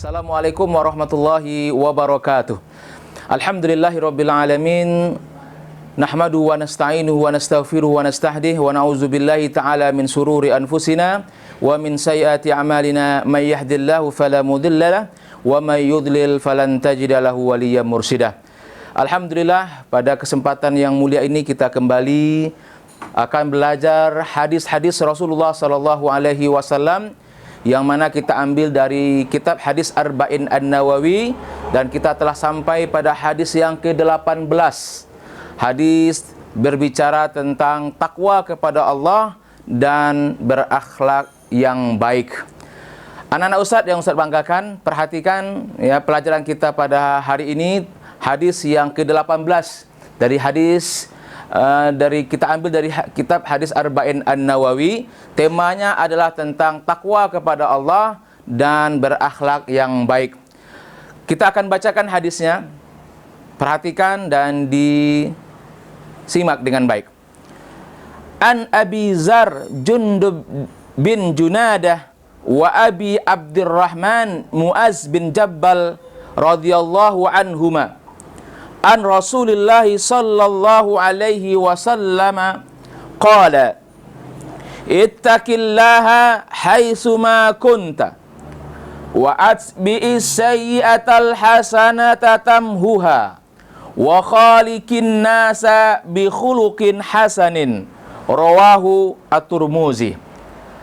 Assalamualaikum warahmatullahi wabarakatuh. Alhamdulillahirabbil alamin. Nahmadu wa nasta'inuhu wa nastaghfiruhu wa nastahdihi wa na'udzu billahi ta'ala min sururi anfusina wa min sayyiati a'malina may yahdihillahu fala mudhillalah wa may yudlil falan tajida lahu waliyyan mursyida. Alhamdulillah, pada kesempatan yang mulia ini kita kembali akan belajar hadis-hadis Rasulullah sallallahu alaihi wasallam yang mana kita ambil dari kitab hadis Arba'in An-Nawawi, dan kita telah sampai pada hadis yang ke-18. Hadis berbicara tentang takwa kepada Allah dan berakhlak yang baik. Anak-anak Ustadz yang Ustadz banggakan, perhatikan ya pelajaran kita pada hari ini, hadis yang ke-18 dari hadis kita ambil dari kitab hadis Arba'in An-Nawawi. Temanya adalah tentang takwa kepada Allah dan berakhlak yang baik. Kita akan bacakan hadisnya. Perhatikan dan disimak dengan baik. An Abi Zar Jundub bin Junadah wa Abi Abdurrahman Muaz bin Jabbal radhiyallahu anhuma an Rasulillah sallallahu alaihi wasallam qala ittaqillaha haitsuma kunta wa atbi'is sayyi'atal hasanata tamhuha wa khaliqin nasa bi khuluqin hasanin, rawahu at-Tirmidzi.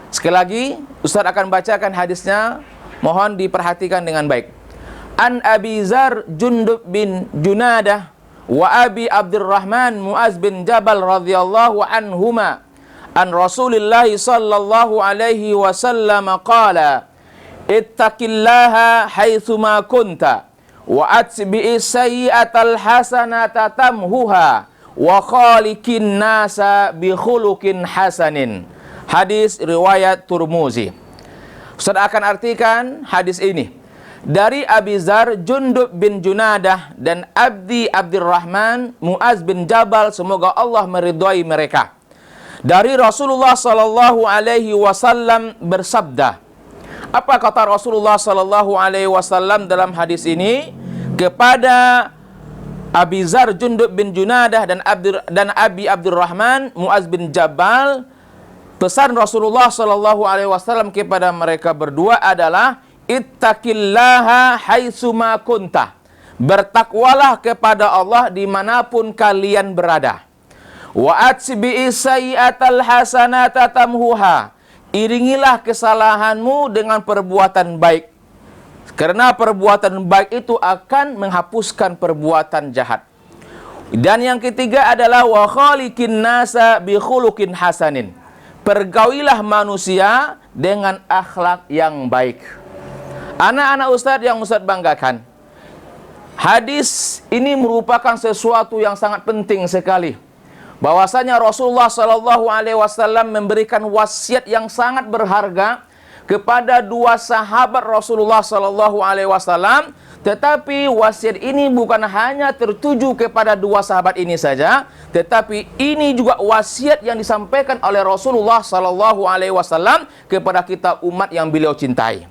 Sekali lagi Ustaz akan bacakan hadisnya, mohon diperhatikan dengan baik. An Abi Zar Jundub bin Junadah wa Abi Abdurrahman Muaz bin Jabal radhiyallahu anhuma an Rasulillah sallallahu alaihi wasallam qala ittaqillaha haitsuma kunta wa atbi'is sayyi'atal hasanata tamhuha wa khaliqin nasa bi khuluqin hasanin. Hadis riwayat Tirmidzi. Ustaz akan artikan hadis ini dari Abi Zar Jundub bin Junadah dan Abi Abdurrahman Muaz bin Jabal, semoga Allah meridhai mereka. Dari Rasulullah sallallahu alaihi wasallam bersabda. Apa kata Rasulullah sallallahu alaihi wasallam dalam hadis ini kepada Abi Zar Jundub bin Junadah dan Abi Abdurrahman Muaz bin Jabal? Pesan Rasulullah sallallahu alaihi wasallam kepada mereka berdua adalah ittaqillaha haitsuma kunta. Bertakwalah kepada Allah dimanapun kalian berada. Wa atbi'is sayyi'atal hasanata tamhuha. Iringilah kesalahanmu dengan perbuatan baik. Karena perbuatan baik itu akan menghapuskan perbuatan jahat. Dan yang ketiga adalah wa khaliqin nasa bi khuluqin hasanin. Pergaulilah manusia dengan akhlak yang baik. Anak-anak Ustadz yang Ustadz banggakan, hadis ini merupakan sesuatu yang sangat penting sekali. Bahwasanya Rasulullah Shallallahu Alaihi Wasallam memberikan wasiat yang sangat berharga kepada dua sahabat Rasulullah Shallallahu Alaihi Wasallam. Tetapi wasiat ini bukan hanya tertuju kepada dua sahabat ini saja, tetapi ini juga wasiat yang disampaikan oleh Rasulullah Shallallahu Alaihi Wasallam kepada kita umat yang beliau cintai.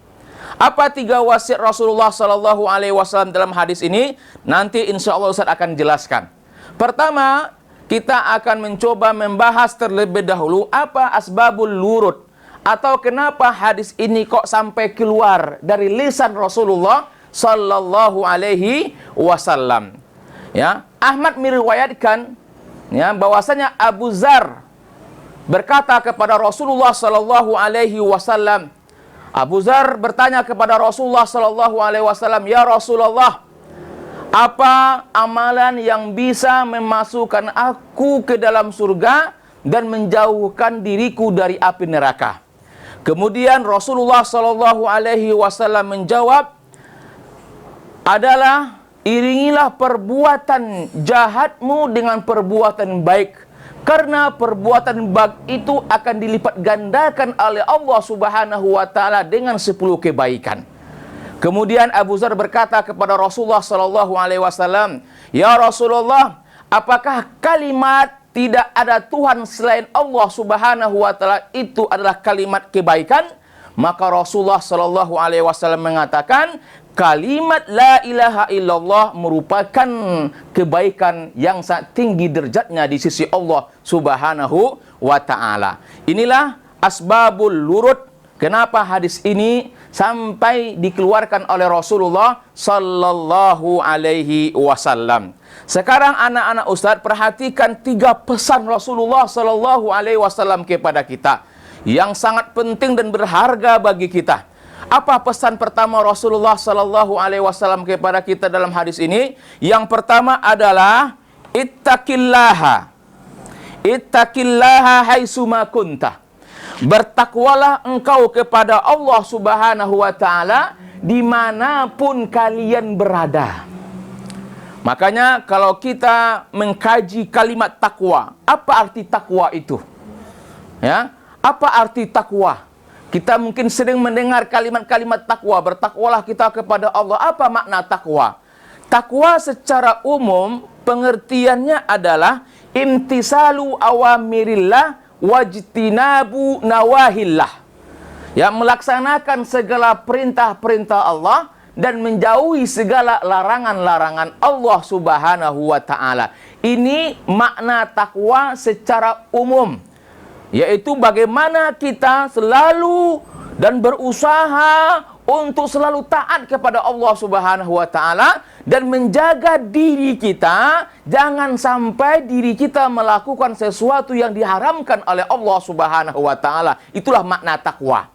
Apa tiga wasiat Rasulullah Sallallahu Alaihi Wasallam dalam hadis ini? Nanti insya Allah Ustaz akan jelaskan. Pertama, kita akan mencoba membahas terlebih dahulu apa asbabul wurud, atau kenapa hadis ini kok sampai keluar dari lisan Rasulullah Sallallahu Alaihi Wasallam. Ya, Ahmad meriwayatkan ya bahwasanya Abu Zar berkata kepada Rasulullah Sallallahu Alaihi Wasallam. Abu Zar bertanya kepada Rasulullah sallallahu alaihi wasallam, "Ya Rasulullah, apa amalan yang bisa memasukkan aku ke dalam surga dan menjauhkan diriku dari api neraka?" Kemudian Rasulullah sallallahu alaihi wasallam menjawab, "Adalah iringilah perbuatan jahatmu dengan perbuatan baik. Karena perbuatan baik itu akan dilipat gandakan oleh Allah Subhanahu wa taala dengan 10 kebaikan." Kemudian Abu Zar berkata kepada Rasulullah sallallahu alaihi wasallam, "Ya Rasulullah, apakah kalimat tidak ada Tuhan selain Allah Subhanahu wa taala itu adalah kalimat kebaikan?" maka Rasulullah Shallallahu Alaihi Wasallam mengatakan kalimat la ilaha illallah merupakan kebaikan yang sangat tinggi derajatnya di sisi Allah Subhanahu wa Ta'ala. Inilah asbabul lurud kenapa hadis ini sampai dikeluarkan oleh Rasulullah Sallallahu Alaihi Wasallam. Sekarang anak-anak Ustadz perhatikan 3 pesan Rasulullah Sallallahu Alaihi Wasallam kepada kita yang sangat penting dan berharga bagi kita. Apa pesan pertama Rasulullah Sallallahu Alaihi Wasallam kepada kita dalam hadis ini? Yang pertama adalah ittaqillaha, ittaqillaha haitsuma kunta. Bertakwalah engkau kepada Allah Subhanahu wa Ta'ala dimanapun kalian berada. Makanya kalau kita mengkaji kalimat takwa, apa arti takwa itu? Ya, apa arti takwa? Kita mungkin sering mendengar kalimat-kalimat takwa, bertakwalah kita kepada Allah. Apa makna takwa? Takwa secara umum pengertiannya adalah imtisalu awamirillah wajtinabu nawahillah. Ya, melaksanakan segala perintah-perintah Allah dan menjauhi segala larangan-larangan Allah Subhanahu wa Ta'ala. Ini makna takwa secara umum, yaitu bagaimana kita selalu dan berusaha untuk selalu taat kepada Allah Subhanahu wa Ta'ala dan menjaga diri kita jangan sampai diri kita melakukan sesuatu yang diharamkan oleh Allah Subhanahu wa Ta'ala. Itulah makna takwa.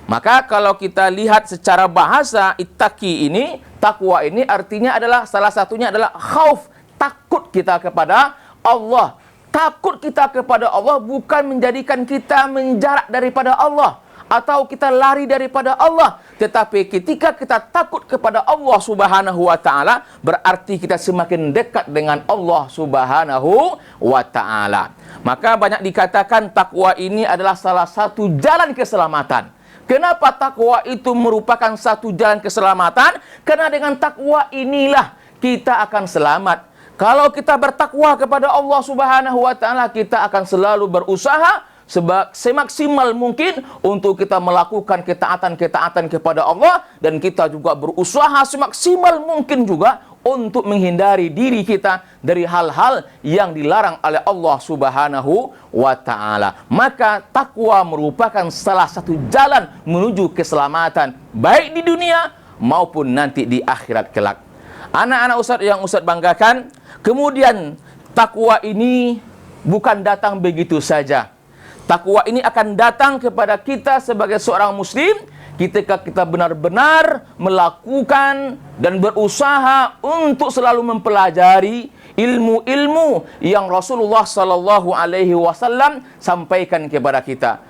Maka kalau kita lihat secara bahasa ittaqi ini, takwa ini artinya adalah salah satunya adalah khauf, takut kita kepada Allah. Takut kita kepada Allah bukan menjadikan kita menjarak daripada Allah atau kita lari daripada Allah, tetapi ketika kita takut kepada Allah Subhanahu wa Ta'ala berarti kita semakin dekat dengan Allah Subhanahu wa Ta'ala. Maka banyak dikatakan takwa ini adalah salah satu jalan keselamatan. Kenapa takwa itu merupakan satu jalan keselamatan? Karena dengan takwa inilah kita akan selamat. Kalau kita bertakwa kepada Allah Subhanahu wa Ta'ala, kita akan selalu berusaha semaksimal mungkin untuk kita melakukan ketaatan-ketaatan kepada Allah, dan kita juga berusaha semaksimal mungkin juga untuk menghindari diri kita dari hal-hal yang dilarang oleh Allah Subhanahu wa Ta'ala. Maka takwa merupakan salah satu jalan menuju keselamatan baik di dunia maupun nanti di akhirat kelak. Anak-anak Ustadz yang Ustadz banggakan, kemudian takwa ini bukan datang begitu saja. Takwa ini akan datang kepada kita sebagai seorang muslim ketika kita benar-benar melakukan dan berusaha untuk selalu mempelajari ilmu-ilmu yang Rasulullah Sallallahu Alaihi Wasallam sampaikan kepada kita.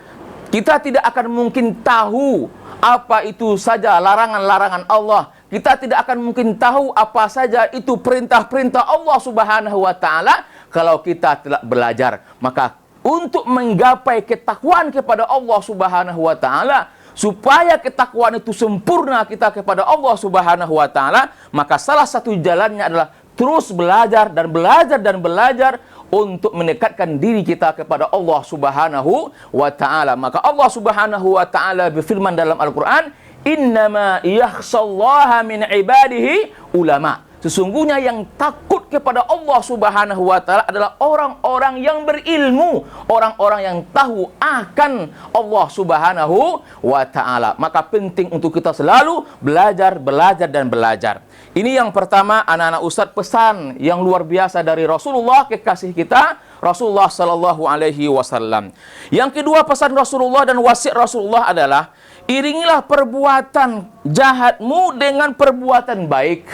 Kita tidak akan mungkin tahu apa itu saja larangan-larangan Allah. Kita tidak akan mungkin tahu apa saja itu perintah-perintah Allah Subhanahu wa Ta'ala kalau kita tidak belajar. Maka untuk menggapai ketakwaan kepada Allah Subhanahu wa Ta'ala, supaya ketakwaan itu sempurna kita kepada Allah Subhanahu wa Ta'ala, maka salah satu jalannya adalah terus belajar dan belajar dan belajar untuk mendekatkan diri kita kepada Allah Subhanahu wa Ta'ala. Maka Allah Subhanahu wa Ta'ala berfirman dalam Al-Quran, innama yakhshallaha min ibadihi ulama. Sesungguhnya yang takut kepada Allah Subhanahu wa Ta'ala adalah orang-orang yang berilmu, orang-orang yang tahu akan Allah Subhanahu wa Ta'ala. Maka penting untuk kita selalu belajar, belajar dan belajar. Ini yang pertama, anak-anak Ustadz, pesan yang luar biasa dari Rasulullah, kekasih kita Rasulullah Sallallahu Alaihi Wasallam. Yang kedua, pesan Rasulullah dan wasiat Rasulullah adalah iringilah perbuatan jahatmu dengan perbuatan baik.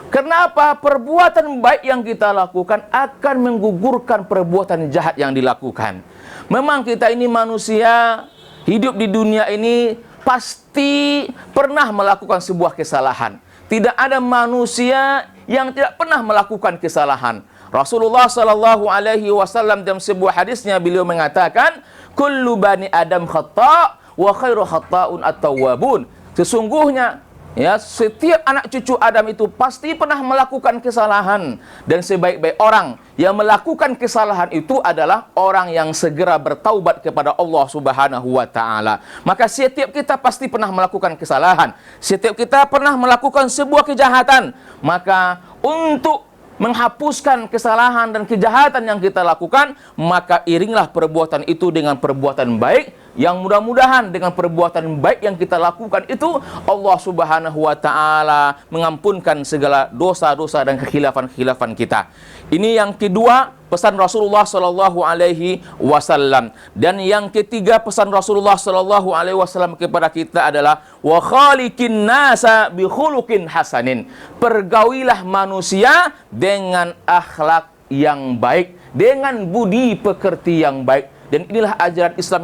Kenapa? Perbuatan baik yang kita lakukan akan menggugurkan perbuatan jahat yang dilakukan. Memang kita ini manusia, hidup di dunia ini pasti pernah melakukan sebuah kesalahan. Tidak ada manusia yang tidak pernah melakukan kesalahan. Rasulullah Sallallahu Alaihi Wasallam dalam sebuah hadisnya beliau mengatakan, kullu bani Adam khata' wa khairu khata'un at-tawwabun. Sesungguhnya Ya, setiap anak cucu Adam itu pasti pernah melakukan kesalahan, dan sebaik-baik orang yang melakukan kesalahan itu adalah orang yang segera bertaubat kepada Allah Subhanahu wa taala. Maka setiap kita pasti pernah melakukan kesalahan. Setiap kita pernah melakukan sebuah kejahatan. Maka untuk menghapuskan kesalahan dan kejahatan yang kita lakukan, maka iringlah perbuatan itu dengan perbuatan baik, yang mudah-mudahan dengan perbuatan baik yang kita lakukan itu Allah Subhanahu wa taala mengampunkan segala dosa-dosa dan kekhilafan-kekhilafan kita. Ini yang kedua, pesan Rasulullah sallallahu alaihi wasallam. Dan yang ketiga, pesan Rasulullah sallallahu alaihi wasallam kepada kita adalah wa khaliqin nasa bi khuluqin hasanin. Pergaulilah manusia dengan akhlak yang baik, dengan budi pekerti yang baik. Dan inilah ajaran Islam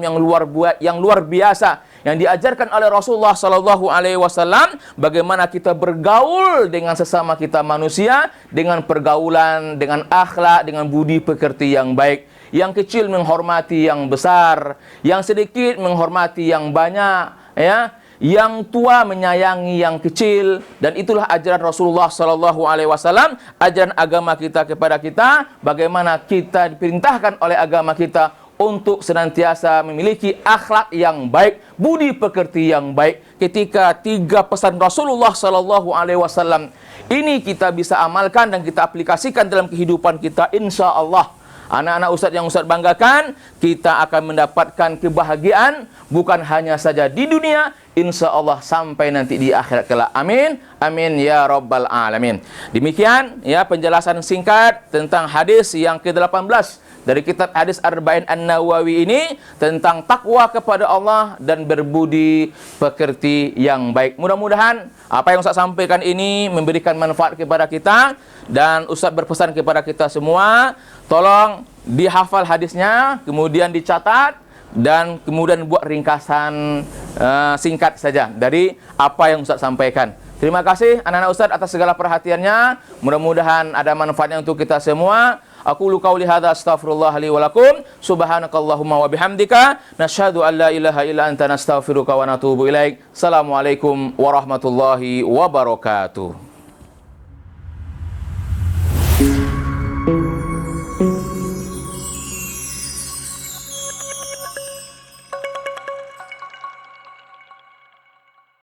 yang luar biasa yang diajarkan oleh Rasulullah sallallahu alaihi wasallam, bagaimana kita bergaul dengan sesama kita manusia dengan pergaulan, dengan akhlak, dengan budi pekerti yang baik. Yang kecil menghormati yang besar, yang sedikit menghormati yang banyak, ya. Yang tua menyayangi yang kecil, dan itulah ajaran Rasulullah sallallahu alaihi wasallam, ajaran agama kita kepada kita, bagaimana kita diperintahkan oleh agama kita untuk senantiasa memiliki akhlak yang baik, budi pekerti yang baik. Ketika tiga pesan Rasulullah sallallahu alaihi wasallam ini kita bisa amalkan dan kita aplikasikan dalam kehidupan kita, insya Allah, anak-anak Ustaz yang Ustaz banggakan, kita akan mendapatkan kebahagiaan bukan hanya saja di dunia, insya Allah sampai nanti di akhirat kelak. Amin, amin ya rabbal alamin. Demikian ya penjelasan singkat tentang hadis yang ke-18 dari kitab hadis Arba'in An-Nawawi ini tentang takwa kepada Allah dan berbudi pekerti yang baik. Mudah-mudahan apa yang Ustaz sampaikan ini memberikan manfaat kepada kita, dan Ustaz berpesan kepada kita semua, tolong dihafal hadisnya, kemudian dicatat, dan kemudian buat ringkasan singkat saja dari apa yang Ustaz sampaikan. Terima kasih anak-anak Ustaz atas segala perhatiannya. Mudah-mudahan ada manfaatnya untuk kita semua. Aqulu qauli hadza astaghfirullah li wa lakum. Subhanakallahumma wa bihamdika nasyhadu an la ilaha illa anta nastaghfiruka wa natubu ilaik. Assalamualaikum warahmatullahi wabarakatuh.